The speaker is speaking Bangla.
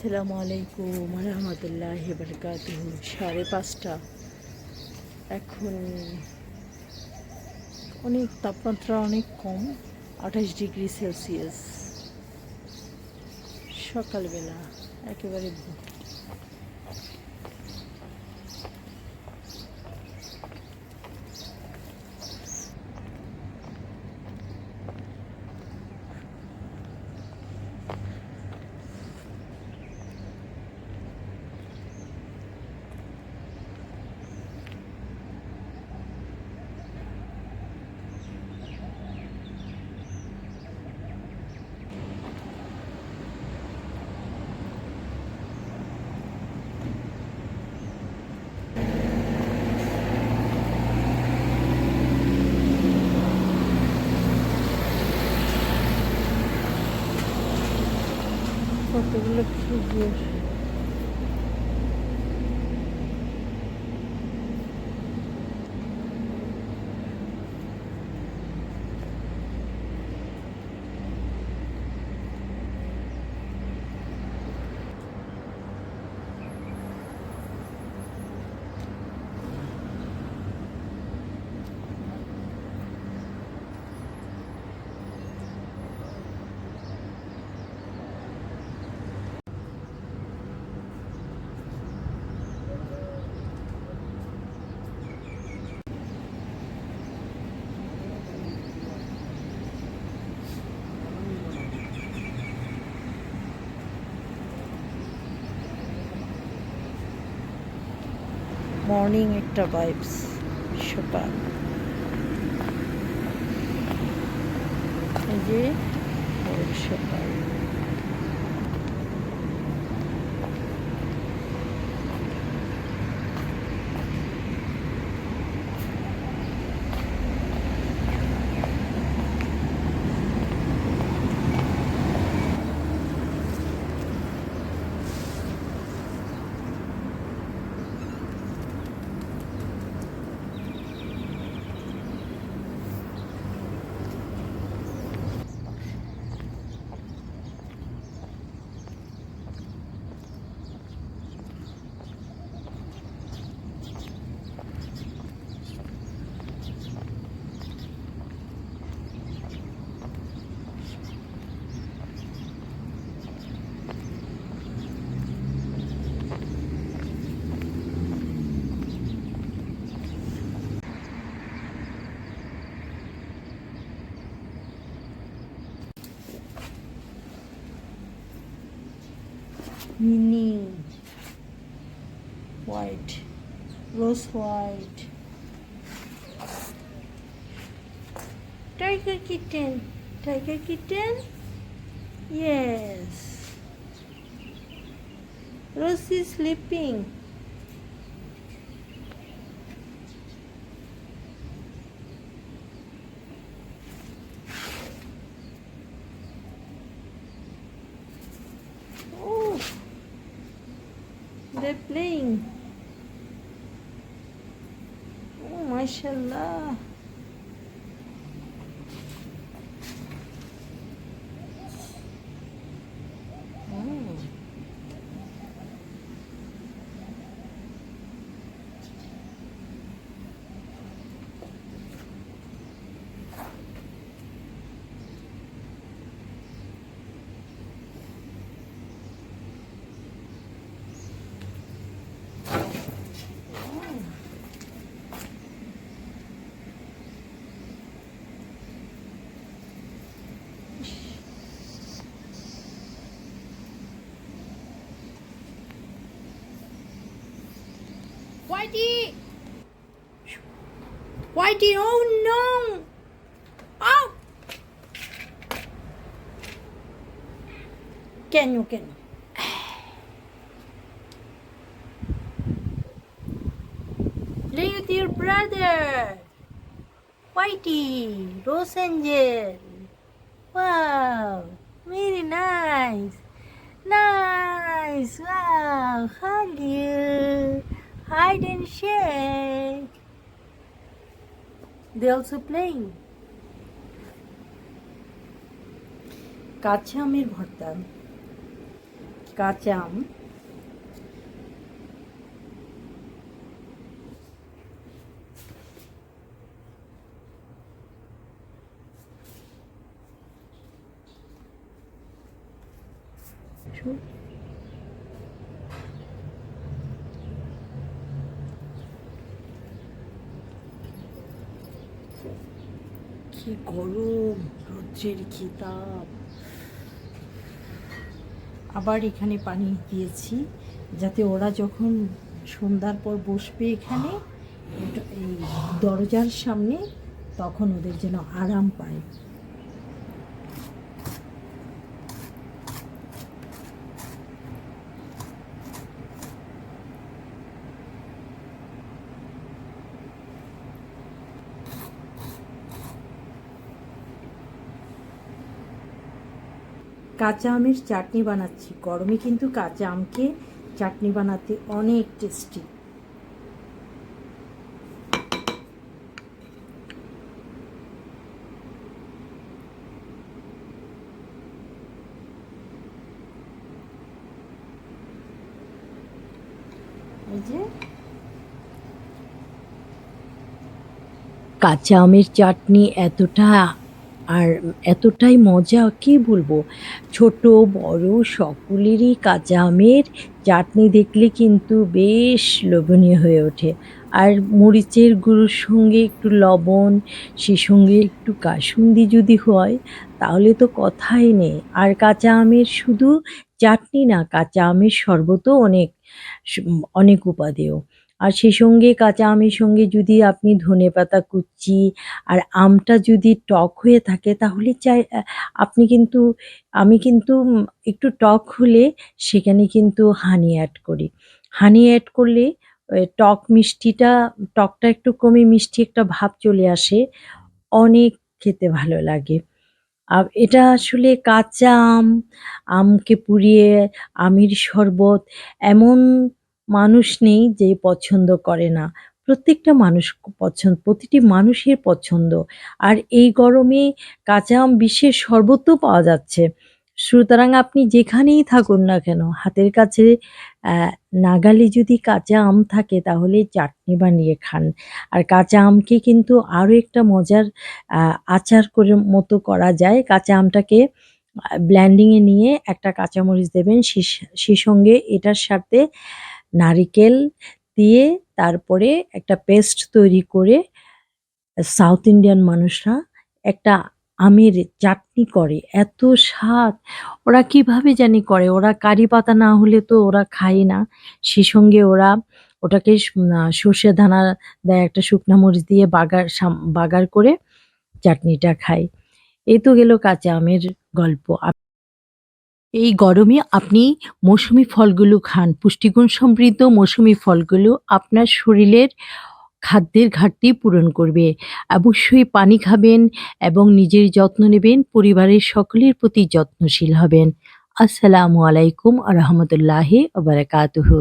আসসালামু আলাইকুম রহমতুল্লাহি বারাকাতুহু। 5:30। এখন অনেক তাপমাত্রা অনেক কম, 28 ডিগ্রি সেলসিয়াস। সকালবেলা একেবারে কতগুলো খেজুর। মর্নিং একটা ভাইবস। সকাল এই যে সকাল। Mini white, rose white, tiger kitten, tiger kitten, yes. Rose is sleeping. Oh, they're playing. Oh, mashallah. Whitey! Whitey, oh no! Oh! Can you? Play with your brother! Whitey! Rose Angel! Wow! Very nice! Nice! Wow! Hug you! Hide and shake! They also playing. কাঁচা আমের ভর্তা, কাঁচা আম, কি গরম, রৌদ্রের কি তাপ। আবার এখানে পানি দিয়েছি যাতে ওরা যখন সন্ধ্যার পর বসবে এখানে এই দরজার সামনে, তখন ওদের যেন আরাম পায়। কাঁচা আমের চাটনি বানাচ্ছি। গরমে কিন্তু কাঁচা আমকে চাটনি বানাতে অনেক টেস্টি। এই যে কাঁচা আমের চাটনি এতটাই মজা, কি বলবো। ছোট বড় সকলেরই কাঁচা আমের চাটনি দেখলে কিন্তু বেশ লোভনীয় হয়ে ওঠে। আর মরিচের গুঁড়োর সঙ্গে একটু লবণ, সে সঙ্গে একটু কাসুন্দি যদি হয়, তাহলে তো কথাই নেই। আর কাঁচা আমের শুধু চাটনি না, কাঁচা আমের শরবতও অনেক উপাদেয়। আর সে সঙ্গে কাঁচা আমের সঙ্গে যদি আপনি ধনেপাতা কুচি আর আমটা যদি টক হয়ে থাকে, তাহলে আমি কিন্তু একটু টক হলে সেখানে কিন্তু হানি অ্যাড করি। হানি অ্যাড করলে টকটা একটু কমে মিষ্টি একটা ভাব চলে আসে, অনেক খেতে ভালো লাগে। এটা আসলে কাঁচা আমকে পুড়িয়ে আমের শরবত, এমন মানুষ নেই যে পছন্দ করে না। প্রত্যেকটা মানুষ প্রতিটি মানুষের পছন্দ। আর এই গরমে কাঁচা আম বিশ্বের সর্বত্র পাওয়া যাচ্ছে। সুতরাং আপনি যেখানেই থাকুন না কেন, হাতের কাছে নাগালে যদি কাঁচা আম থাকে, তাহলে চাটনি বানিয়ে খান। আর কাঁচা আমকে কিন্তু আরও একটা মজার আচার করে মতো করা যায়। কাঁচা আমটাকে ব্লেন্ডিংয়ে নিয়ে একটা কাঁচামরিচ দেবেন, সে সঙ্গে এটার সাথে নারিকেল দিয়ে তারপরে একটা পেস্ট তৈরি করে সাউথ ইন্ডিয়ান মানুষরা একটা আমের চাটনি করে, এত স্বাদ। ওরা কিভাবে জানি করে, ওরা কারি পাতা না হলে তো ওরা খায় না। সে সঙ্গে ওরা ওটাকে সর্ষে দানা দেয়, একটা শুকনা মরিচ দিয়ে বাগার করে চাটনিটা খায়। এই তো গেল কাঁচা আমের গল্প। এই গরমে আপনি মৌসুমী ফলগুলো খান। পুষ্টিগুণ সমৃদ্ধ মৌসুমী ফলগুলো আপনার শরীরের খাদ্যের ঘাটতি পূরণ করবে। অবশ্যই পানি খাবেন এবং নিজের যত্ন নেবেন, পরিবারের সকলের প্রতি যত্নশীল হবেন। আসসালামু আলাইকুম ওয়া রাহমাতুল্লাহি ওয়া বারাকাতুহু।